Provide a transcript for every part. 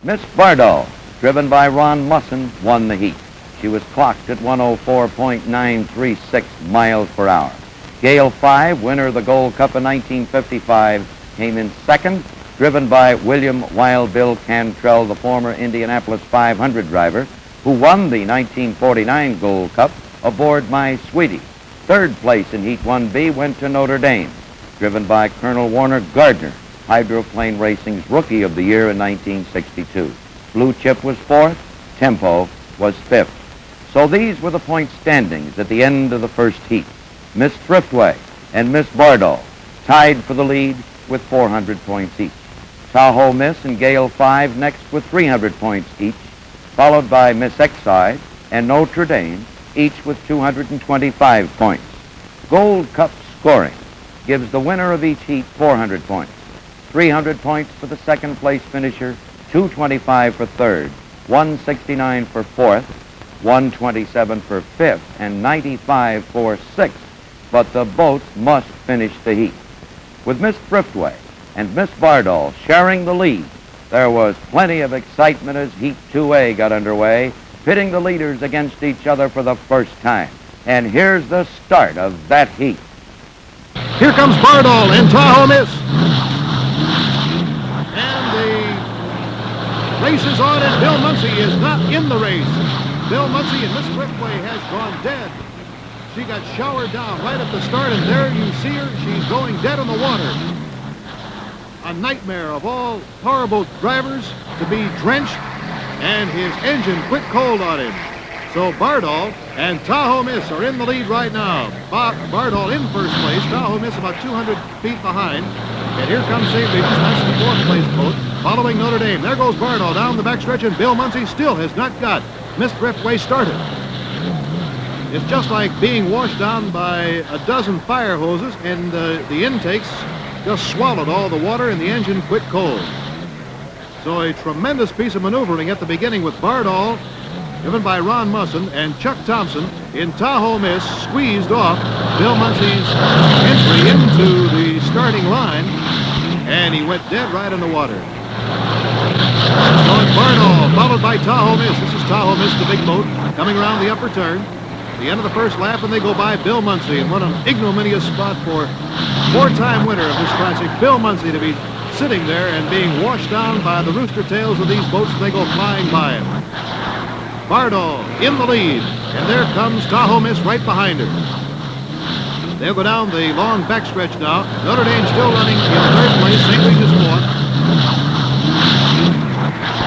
Miss Bardol, driven by Ron Musson, won the heat. She was clocked at 104.936 miles per hour. Gale 5, winner of the Gold Cup in 1955, came in second, driven by William Wild Bill Cantrell, the former Indianapolis 500 driver, who won the 1949 Gold Cup aboard My Sweetie. Third place in Heat 1B went to Notre Dame, driven by Colonel Warner Gardner, Hydroplane Racing's Rookie of the Year in 1962. Blue Chip was fourth, Tempo was fifth. So these were the point standings at the end of the first heat. Miss Thriftway and Miss Bardol tied for the lead with 400 points each. Tahoe Miss and Gale 5 next with 300 points each, followed by Miss Exide and Notre Dame, each with 225 points. Gold Cup scoring gives the winner of each heat 400 points, 300 points for the second place finisher, 225 for third, 169 for fourth, 127 for fifth, and 95 for sixth. But the boats must finish the heat. With Miss Thriftway and Miss Bardol sharing the lead, there was plenty of excitement as Heat 2A got underway, pitting the leaders against each other for the first time. And here's the start of that heat. Here comes Bardol and Tahoe Miss. And the race is on, and Bill Munsey is not in the race. Bill Munsey and Miss Thriftway has gone dead. She got showered down right at the start, and there you see her. She's going dead in the water. A nightmare of all powerboat drivers to be drenched, and his engine quit cold on him. So Bardol and Tahoe Miss are in the lead right now. Bardol in first place, Tahoe Miss about 200 feet behind. And here comes St. Regis, that's the fourth place boat, following Notre Dame. There goes Bardol down the backstretch, and Bill Munsey still has not got Miss Thriftway started. It's just like being washed down by a dozen fire hoses, and the intakes just swallowed all the water, and the engine quit cold. So a tremendous piece of maneuvering at the beginning with Bardol, driven by Ron Musson, and Chuck Thompson in Tahoe Miss squeezed off Bill Munsey's entry into the starting line, and he went dead right in the water. So it's Bardol, followed by Tahoe Miss. This is Tahoe Miss, the big boat, coming around the upper turn. The end of the first lap, and they go by Bill Munsey, and what an ignominious spot for four-time winner of this classic, Bill Munsey, to be sitting there and being washed down by the rooster tails of these boats as they go flying by him. Bardol in the lead, and there comes Tahoe Miss right behind her. They'll go down the long backstretch now. Notre Dame still running in third place, St. Regis fourth.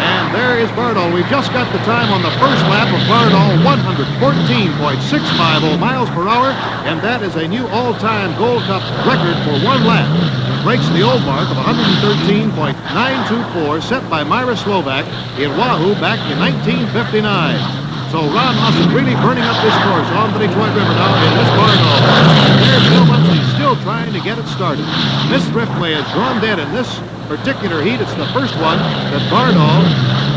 And there is Bardol. We've just got the time on the first lap of Bardol, 114.650 miles per hour, and that is a new all-time Gold Cup record for one lap. It breaks the old mark of 113.924 set by Myra Slovak in Wahoo back in 1959. So Ron Musson really burning up this course on the Detroit River now in Miss Bardol. There's Bill Munsey still trying to get it started. Miss Thriftway has drawn dead in this particular heat. It's the first one that Bardol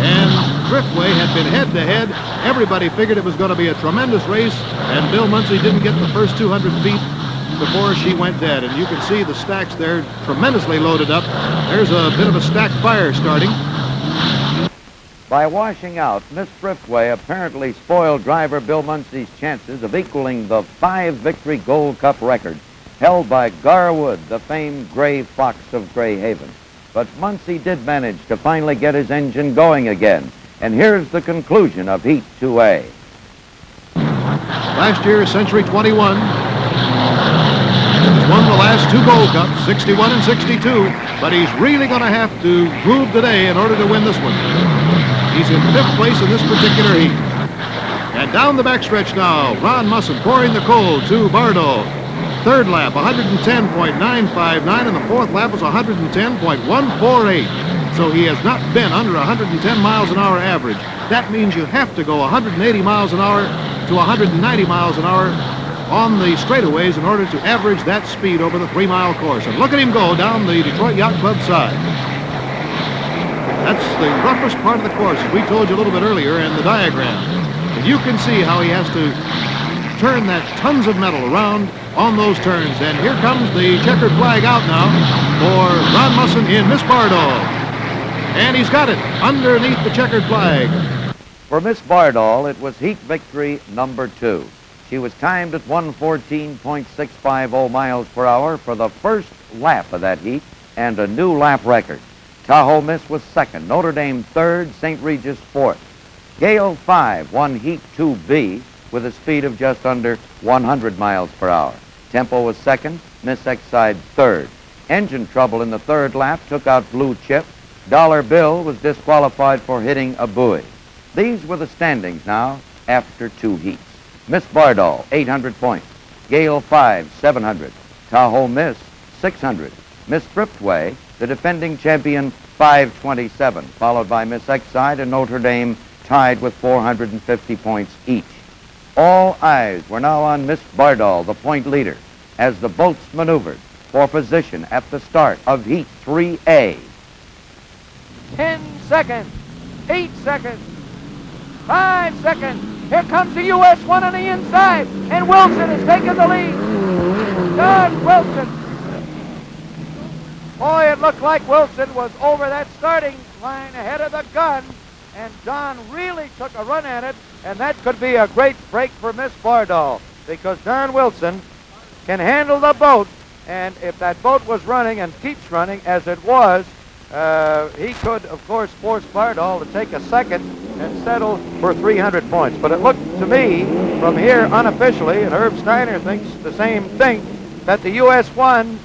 and Thriftway had been head-to-head. Everybody figured it was going to be a tremendous race, and Bill Munsey didn't get the first 200 feet before she went dead. And you can see the stacks there tremendously loaded up. There's a bit of a stack fire starting. By washing out, Miss Thriftway apparently spoiled driver Bill Munsey's chances of equaling the 5-victory Gold Cup record held by Garwood, the famed Gray Fox of Gray Haven. But Munsey did manage to finally get his engine going again. And here's the conclusion of Heat 2A. Last year, Century 21 won the last two Gold Cups, 61 and 62, but he's really going to have to prove today in order to win this one. He's in fifth place in this particular heat. And down the backstretch now, Ron Musson pouring the coal to Bardol. Third lap, 110.959, and the fourth lap was 110.148. So he has not been under 110 miles an hour average. That means you have to go 180 miles an hour to 190 miles an hour on the straightaways in order to average that speed over the 3-mile course. And look at him go down the Detroit Yacht Club side. That's the roughest part of the course, as we told you a little bit earlier in the diagram. And you can see how he has to turn that tons of metal around on those turns. And here comes the checkered flag out now for Ron Musson in Miss Bardol. And he's got it underneath the checkered flag. For Miss Bardol, it was heat victory number 2. She was timed at 114.650 miles per hour for the first lap of that heat and a new lap record. Tahoe Miss was second, Notre Dame third, St. Regis fourth. Gale 5 won Heat 2B with a speed of just under 100 miles per hour. Tempo was second, Miss Exide third. Engine trouble in the third lap took out Blue Chip. Dollar Bill was disqualified for hitting a buoy. These were the standings now after 2 heats. Miss Bardol, 800 points. Gale 5, 700. Tahoe Miss, 600. Miss Thriftway, the defending champion, 527, followed by Miss Exide and Notre Dame, tied with 450 points each. All eyes were now on Miss Bardol, the point leader, as the boats maneuvered for position at the start of Heat 3A. 10 seconds, 8 seconds, 5 seconds. Here comes the U.S. 1 on the inside, and Wilson is taking the lead. Don Wilson. Boy, it looked like Wilson was over that starting line ahead of the gun, and Don really took a run at it, and that could be a great break for Miss Bardol, because Don Wilson can handle the boat, and if that boat was running and keeps running as it was, he could, of course, force Bardol to take a second and settle for 300 points. But it looked to me from here unofficially, and Herb Steiner thinks the same thing, that the U.S. 1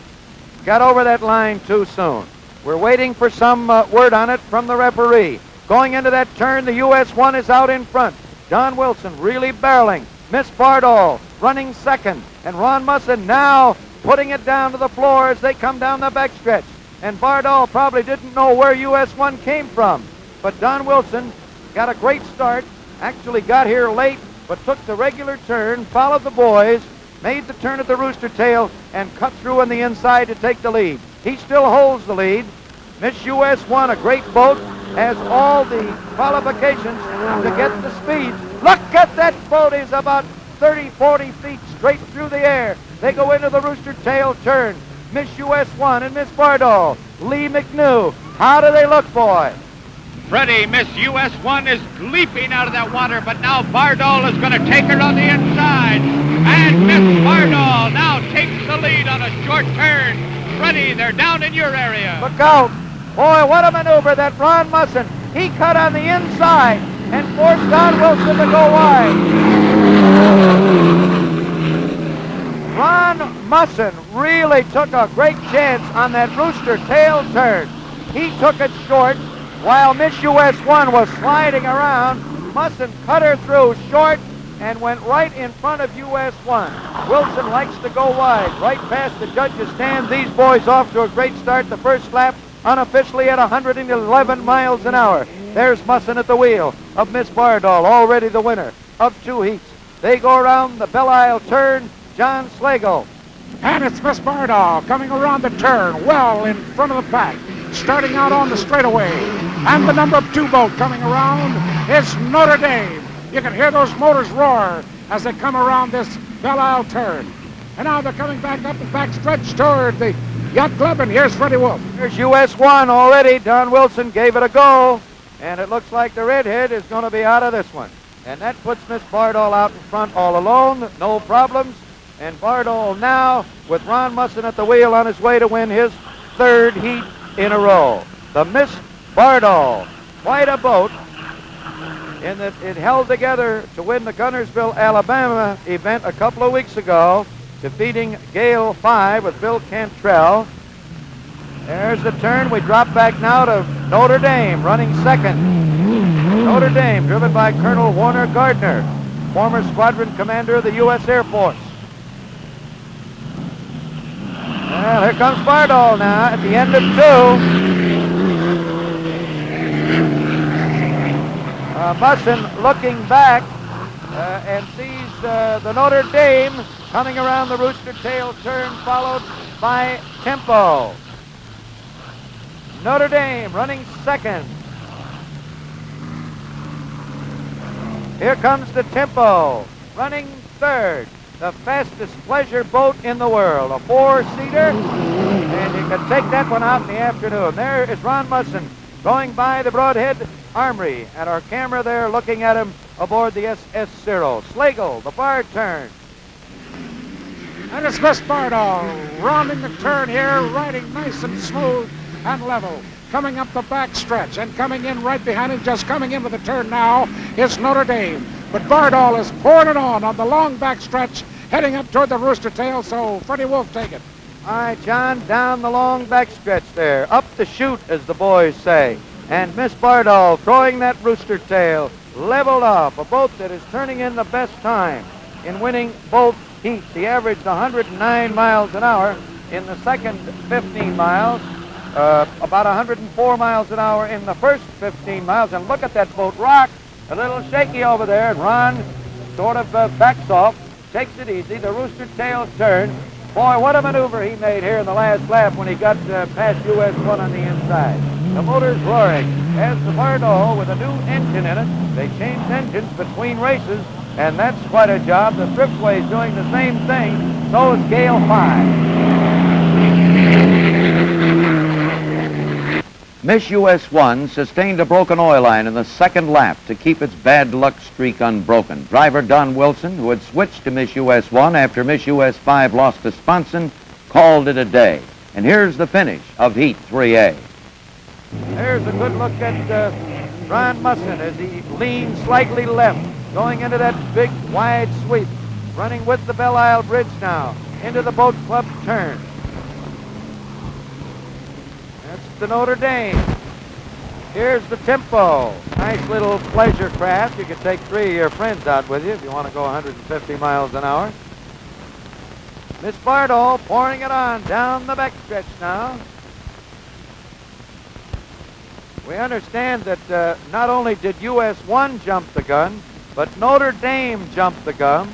got over that line too soon. We're waiting for some word on it from the referee. Going into that turn, the U.S. 1 is out in front. Don Wilson really barreling. Miss Bardol running second. And Ron Musson now putting it down to the floor as they come down the backstretch. And Bardol probably didn't know where U.S. 1 came from. But Don Wilson got a great start, actually got here late, but took the regular turn, followed the boys, made the turn at the Rooster Tail, and cut through on the inside to take the lead. He still holds the lead. Miss U.S. 1, a great boat, has all the qualifications to get the speed. Look at that boat. Is about 30, 40 feet straight through the air. They go into the Rooster Tail turn. Miss U.S. 1 and Miss Bardol. Lee McNew. How do they look, boy? Freddie, Miss U.S. 1 is leaping out of that water, but now Bardol is going to take her on the inside. And Miss Bardol now takes the lead on a short turn. Freddie, they're down in your area. Look out. Boy, what a maneuver that Ron Musson. He cut on the inside and forced Don Wilson to go wide. Ron Musson really took a great chance on that Rooster Tail turn. He took it short while Miss U.S. 1 was sliding around. Musson cut her through short and went right in front of U.S. 1. Wilson likes to go wide, right past the judges' stand. These boys off to a great start. The first lap unofficially at 111 miles an hour. There's Musson at the wheel of Miss Bardol, already the winner of 2 heats. They go around the Belle Isle turn. John Slagle. And it's Miss Bardol coming around the turn, well in front of the pack, starting out on the straightaway. And the number 2 boat coming around is Notre Dame. You can hear those motors roar as they come around this Belle Isle turn. And now they're coming back up the backstretch toward the Yacht Club, and here's Freddie Wolf. Here's U.S. 1 already. Don Wilson gave it a go, and it looks like the redhead is going to be out of this one. And that puts Miss Bardol out in front all alone, no problems. And Bardol now, with Ron Musson at the wheel, on his way to win his 3rd heat in a row. The Miss Bardol, quite a boat, in that it held together to win the Gunnersville, Alabama event a couple of weeks ago, defeating Gale 5 with Bill Cantrell. There's the turn. We drop back now to Notre Dame, running second. Notre Dame, driven by Colonel Warner Gardner, former squadron commander of the U.S. Air Force. Well, here comes Bardol now at the end of 2. Musson looking back and sees the Notre Dame coming around the Rooster Tail turn, followed by Tempo. Notre Dame running second. Here comes the Tempo running third. The fastest pleasure boat in the world, a 4-seater, and you can take that one out in the afternoon. There is Ron Musson going by the Broadhead Armory, and our camera there looking at him aboard the SS Cyril. Slagle, the bar turn. And it's Miss Bardol rounding the turn here, riding nice and smooth and level. Coming up the back stretch and coming in right behind him, just coming into the turn now, is Notre Dame. But Bardol is pouring it on the long back stretch, heading up toward the Rooster Tail, so Freddie Wolf take it. All right, John, down the long back stretch there. Up the chute, as the boys say. And Miss Bardol throwing that Rooster Tail, leveled off, a boat that is turning in the best time in winning both heats. He averaged 109 miles an hour in the second 15 miles, about 104 miles an hour in the first 15 miles. And look at that boat rock, a little shaky over there. And Ron sort of backs off, takes it easy. The Rooster Tail turn. Boy, what a maneuver he made here in the last lap when he got past US 1 on the inside. The motor's roaring. As the Bardol with a new engine in it, they changed engines between races, and that's quite a job. The Thriftway is doing the same thing. So is Gale 5. Miss US 1 sustained a broken oil line in the second lap to keep its bad luck streak unbroken. Driver Don Wilson, who had switched to Miss US 1 after Miss US 5 lost to Sponson, called it a day. And here's the finish of Heat 3A. There's a good look at Ron Musson as he leans slightly left, going into that big wide sweep, running with the Belle Isle Bridge now, into the Boat Club turn. That's the Notre Dame. Here's the Tempo. Nice little pleasure craft. You could take 3 of your friends out with you if you want to go 150 miles an hour. Miss Bardol pouring it on down the backstretch now. We understand that not only did US 1 jump the gun, but Notre Dame jumped the gun.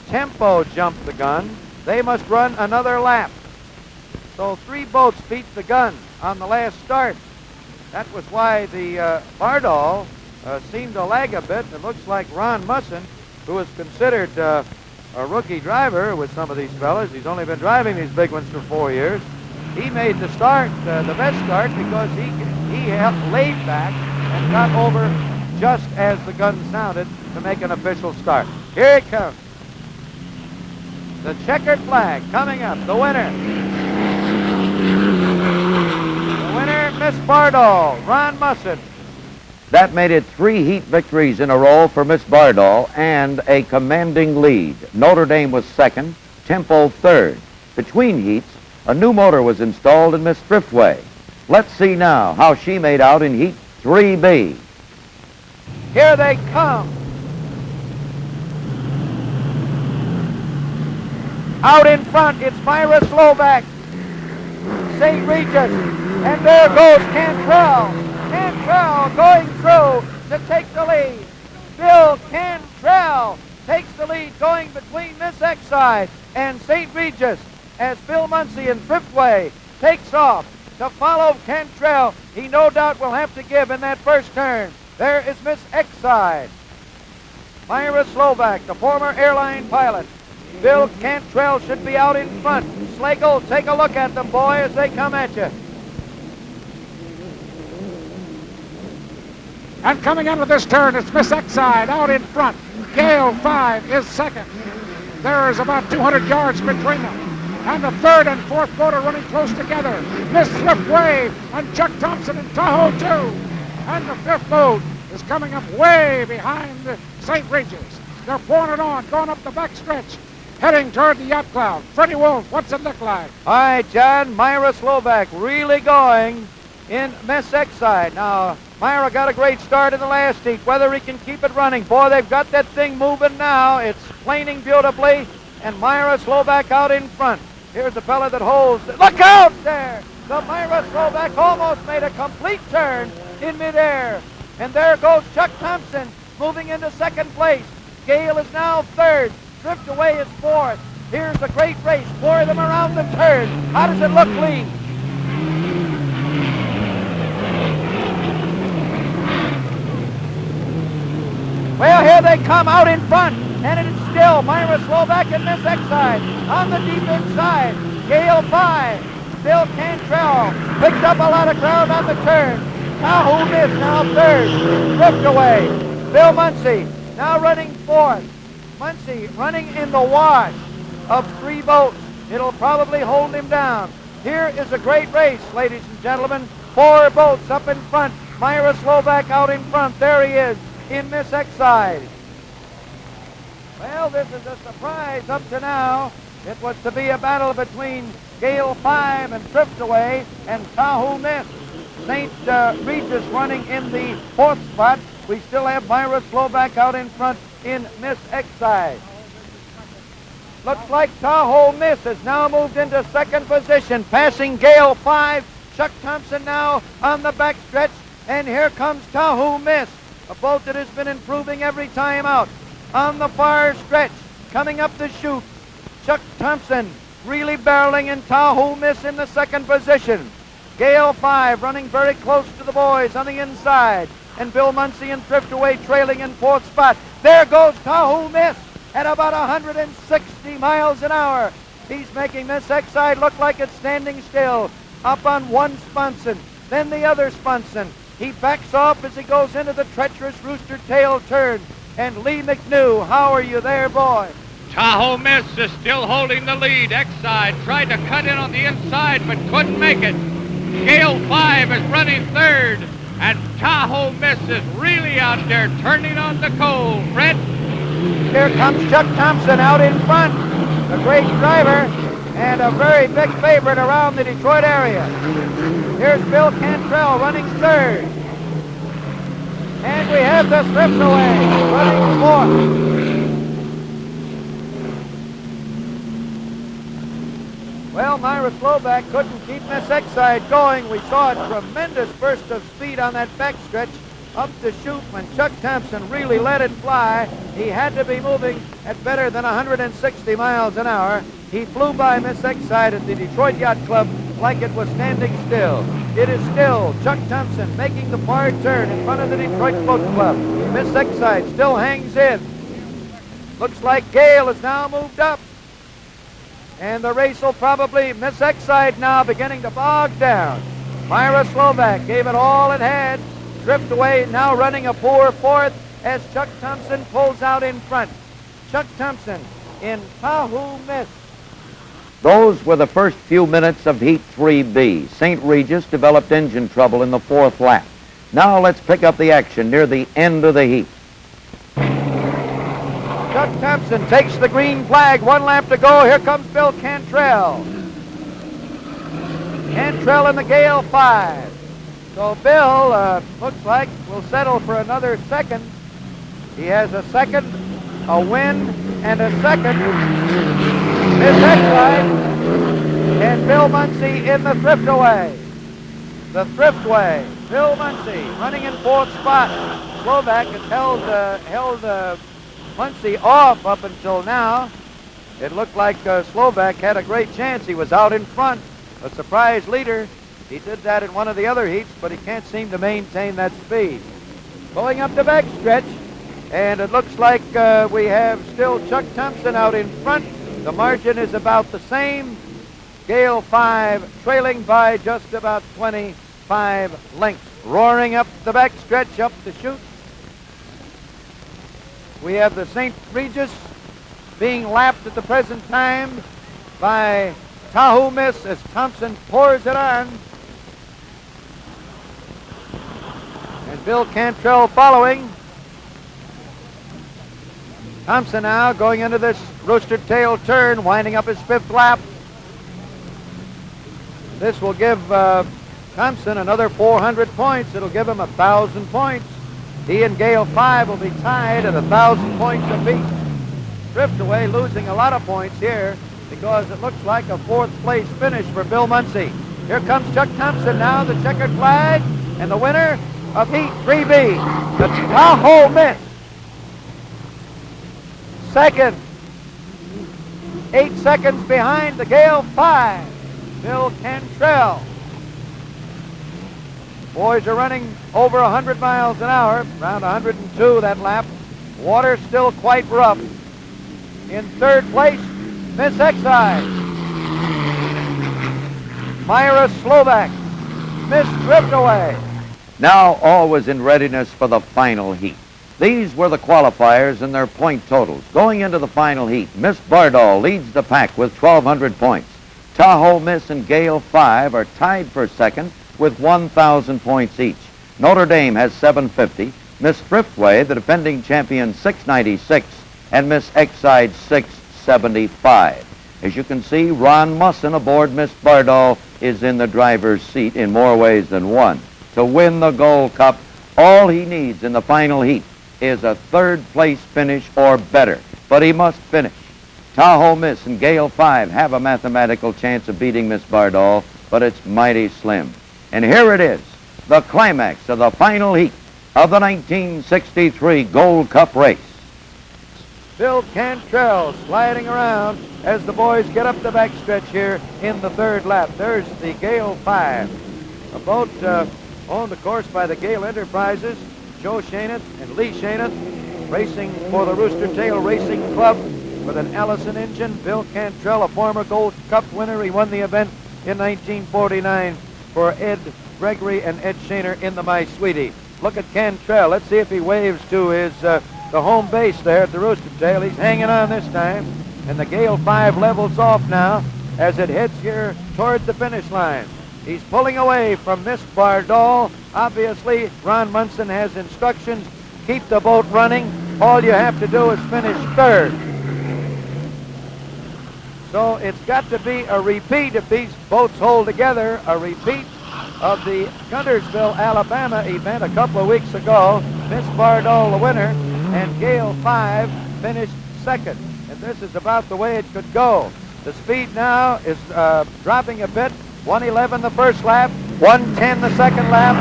Tempo jumped the gun. They must run another lap. So 3 boats beat the gun on the last start. That was why the Bardol seemed to lag a bit. It looks like Ron Musson, who is considered a rookie driver with some of these fellas, he's only been driving these big ones for 4 years. He made the start, the best start, because he laid back and got over just as the gun sounded to make an official start. Here it comes. The checkered flag coming up. The winner. The winner, Miss Bardol, Ron Musson. That made it 3 heat victories in a row for Miss Bardol and a commanding lead. Notre Dame was second, Tempo third. Between heats, a new motor was installed in Miss Thriftway. Let's see now how she made out in Heat 3B. Here they come. Out in front, it's Myra Slovak, St. Regis, and there goes Cantrell. Cantrell going through to take the lead. Bill Cantrell takes the lead, going between Miss Exide and St. Regis, as Bill Muncie in Thriftway takes off to follow Cantrell. He no doubt will have to give in that first turn. There is Miss Exide. Myra Slovak, the former airline pilot. Bill Cantrell should be out in front. Slagle, take a look at them, boy, as they come at you. And coming into this turn, it's Miss Exide out in front. Gale 5 is second. There is about 200 yards between them. And the third and fourth boat are running close together. Miss Thriftway and Chuck Thompson in Tahoe 2. And the fifth boat is coming up way behind St. Regis. They're pouring it on, going up the backstretch, heading toward the Yacht Cloud. Freddie Wolf, what's it look like? All right, John, Myra Slovak really going in Miss Exide. Now, Myra got a great start in the last heat. Whether he can keep it running. Boy, they've got that thing moving now. It's planing beautifully, and Myra Slovak out in front. Here's the fella that holds. Look out there! The Myra Slovak almost made a complete turn in midair. And there goes Chuck Thompson moving into second place. Gale is now third. Thriftway is fourth. Here's a great race. 4 of them around the turn. How does it look, Lee? Well, here they come out in front. And it is still Myra Slovak and Miss Exide on the deep inside. Gale 5. Bill Cantrell picked up a lot of ground on the turn. Tahoe Miss now third. Drift away. Bill Muncy now running fourth. Muncy running in the wash of 3 boats. It'll probably hold him down. Here is a great race, ladies and gentlemen. 4 boats up in front. Myra Slovak out in front. There he is in Miss Exide. Well, this is a surprise up to now. It was to be a battle between Gale 5 and Driftaway and Tahoe Miss. St. Regis running in the 4th spot. We still have Myra Slovak out in front in Miss Exide. Looks like Tahoe Miss has now moved into 2nd position, passing Gale 5. Chuck Thompson now on the backstretch, and here comes Tahoe Miss, a boat that has been improving every time out. On the far stretch, coming up the chute, Chuck Thompson really barreling, in Tahoe Miss in the 2nd position. Gale 5 running very close to the boys on the inside, and Bill Muncy and Driftaway trailing in 4th spot. There goes Tahoe Miss at about 160 miles an hour. He's making Miss Exide look like it's standing still. Up on one sponson, then the other sponson. He backs off as he goes into the treacherous Rooster Tail turn. And Lee McNew, how are you there, boy? Tahoe Miss is still holding the lead. Exide tried to cut in on the inside, but couldn't make it. Gale 5 is running third, and Tahoe Miss is really out there turning on the coal. Fred? Here comes Chuck Thompson out in front, a great driver and a very big favorite around the Detroit area. Here's Bill Cantrell running third. And we have the Driftaway running 4th. Well, Myra Slovak couldn't keep Miss Exide going. We saw a tremendous burst of speed on that backstretch up the chute when Chuck Thompson really let it fly. He had to be moving at better than 160 miles an hour. He flew by Miss Exide at the Detroit Yacht Club like it was standing still. It is still Chuck Thompson making the far turn in front of the Detroit Boat Club. Miss Exide still hangs in. Looks like Gale has now moved up. And the race will probably, Miss Exide now beginning to bog down. Myra Slovak gave it all it had. Driftaway now running a poor 4th as Chuck Thompson pulls out in front. Chuck Thompson in Tahoe Miss. Those were the first few minutes of Heat 3B. St. Regis developed engine trouble in the 4th lap. Now let's pick up the action near the end of the heat. Chuck Thompson takes the green flag. 1 lap to go. Here comes Bill Cantrell. Cantrell in the Gale 5. So Bill looks like will settle for another 2nd. He has a 2nd, a win, and a 2nd. Miss Exide and Bill Muncy in the Driftaway. The Driftway. Bill Muncy running in 4th spot. Slovak has held Muncy off up until now. It looked like Slovak had a great chance. He was out in front, a surprise leader. He did that in one of the other heats, but he can't seem to maintain that speed. Going up the backstretch, and it looks like we have still Chuck Thompson out in front. The margin is about the same. Gale 5 trailing by just about 25 lengths. Roaring up the backstretch, up the chute. We have the St. Regis being lapped at the present time by Tahoe Miss as Thompson pours it on. And Bill Cantrell following. Thompson now going into this Rooster Tail turn, winding up his 5th lap. This will give Thompson another 400 points. It'll give him 1,000 points. He and Gale 5 will be tied at 1,000 points apiece. Driftaway losing a lot of points here because it looks like a 4th place finish for Bill Muncy. Here comes Chuck Thompson now, the checkered flag, and the winner of Heat 3B, the Tahoe Miss. 2nd, 8 seconds behind the Gale 5, Bill Cantrell. Boys are running over 100 miles an hour, around 102 that lap. Water still quite rough. In 3rd place, Miss Exide. Myra Slovak, Miss Driftaway. Now all was in readiness for the final heat. These were the qualifiers and their point totals. Going into the final heat, Miss Bardol leads the pack with 1,200 points. Tahoe Miss and Gale 5 are tied for second with 1,000 points each. Notre Dame has 750, Miss Thriftway, the defending champion, 696, and Miss Exide 675. As you can see, Ron Musson aboard Miss Bardol is in the driver's seat in more ways than one. To win the Gold Cup, all he needs in the final heat is a third-place finish or better, but he must finish. Tahoe Miss and Gale 5 have a mathematical chance of beating Miss Bardol, but it's mighty slim. And here it is, the climax of the final heat of the 1963 Gold Cup race. Bill Cantrell sliding around as the boys get up the backstretch here in the third lap. There's the Gale 5, a boat owned, of course, by the Gale Enterprises. Joe Shaineth and Lee Shaineth racing for the Rooster Tail Racing Club with an Allison engine. Bill Cantrell, a former Gold Cup winner. He won the event in 1949 for Ed Gregory and Ed Shainer in the My Sweetie. Look at Cantrell. Let's see if he waves to his the home base there at the Rooster Tail. He's hanging on this time. And the Gale 5 levels off now as it heads here toward the finish line. He's pulling away from Miss Bardol. Obviously, Ron Munson has instructions. Keep the boat running. All you have to do is finish third. So it's got to be a repeat if these boats hold together, a repeat of the Guntersville, Alabama event a couple of weeks ago. Miss Bardol the winner, and Gale 5 finished second. And this is about the way it could go. The speed now is dropping a bit. 111 the first lap, 110 the second lap,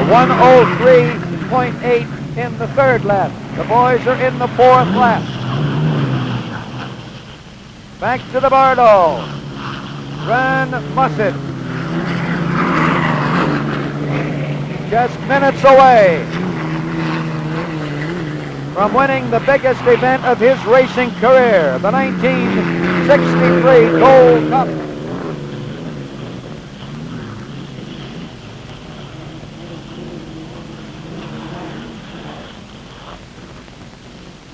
103.8 in the third lap. The boys are in the fourth lap. Back to the Bardol. Ron Musson. Just minutes away from winning the biggest event of his racing career, the 1963 Gold Cup.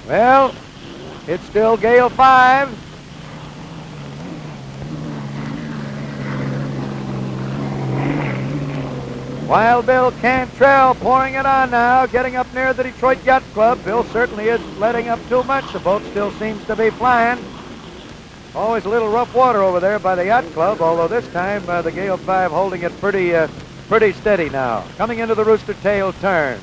Well, it's still Gale 5. Wild Bill Cantrell pouring it on now, getting up near the Detroit Yacht Club. Bill certainly isn't letting up too much. The boat still seems to be flying. Always a little rough water over there by the Yacht Club, although this time the Gale 5 holding it pretty steady now. Coming into the Rooster Tail turn.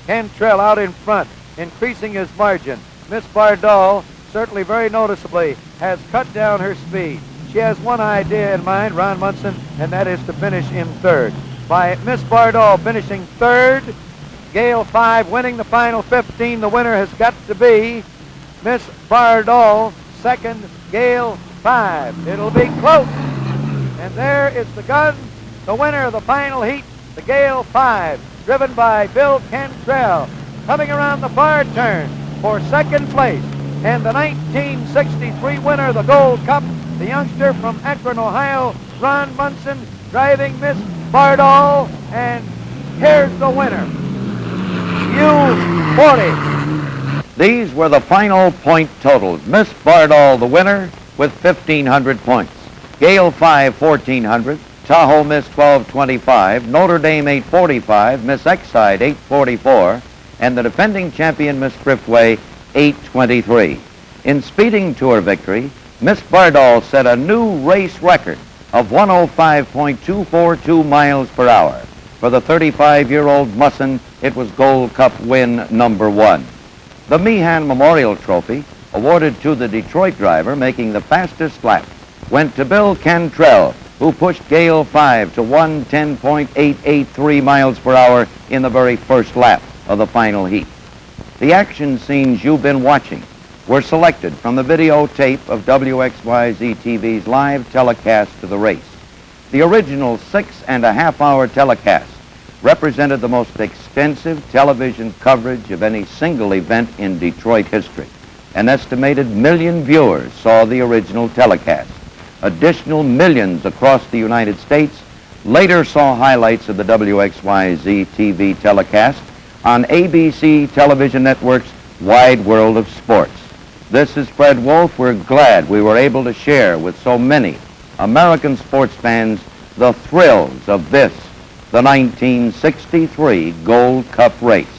Cantrell out in front, increasing his margin. Miss Bardol, certainly very noticeably, has cut down her speed. She has one idea in mind, Ron Munson, and that is to finish in third. By Miss Bardol finishing third, Gale 5 winning the final 15. The winner has got to be Miss Bardol, second, Gale 5. It'll be close. And there is the gun, the winner of the final heat, the Gale 5, driven by Bill Cantrell, coming around the far turn for second place. And the 1963 winner of the Gold Cup, the youngster from Akron, Ohio, Ron Munson, driving Miss Bardol, and here's the winner, U40. These were the final point totals. Miss Bardol, the winner, with 1,500 points. Gale 5, 1,400. Tahoe Miss 1225. Notre Dame 845. Miss Exide 844. And the defending champion, Miss Thriftway, 823. In speeding to her victory, Miss Bardol set a new race record of 105.242 miles per hour. For the 35-year-old Musson, it was Gold Cup win number 1. The Meehan Memorial Trophy, awarded to the Detroit driver making the fastest lap, went to Bill Cantrell, who pushed Gale 5 to 110.883 miles per hour in the very first lap of the final heat. The action scenes you've been watching were selected from the videotape of WXYZ TV's live telecast of the race. The original 6.5-hour telecast represented the most extensive television coverage of any single event in Detroit history. An estimated 1 million viewers saw the original telecast. Additional millions across the United States later saw highlights of the WXYZ TV telecast on ABC Television Network's Wide World of Sports. This is Fred Wolf. We're glad we were able to share with so many American sports fans the thrills of this, the 1963 Gold Cup race.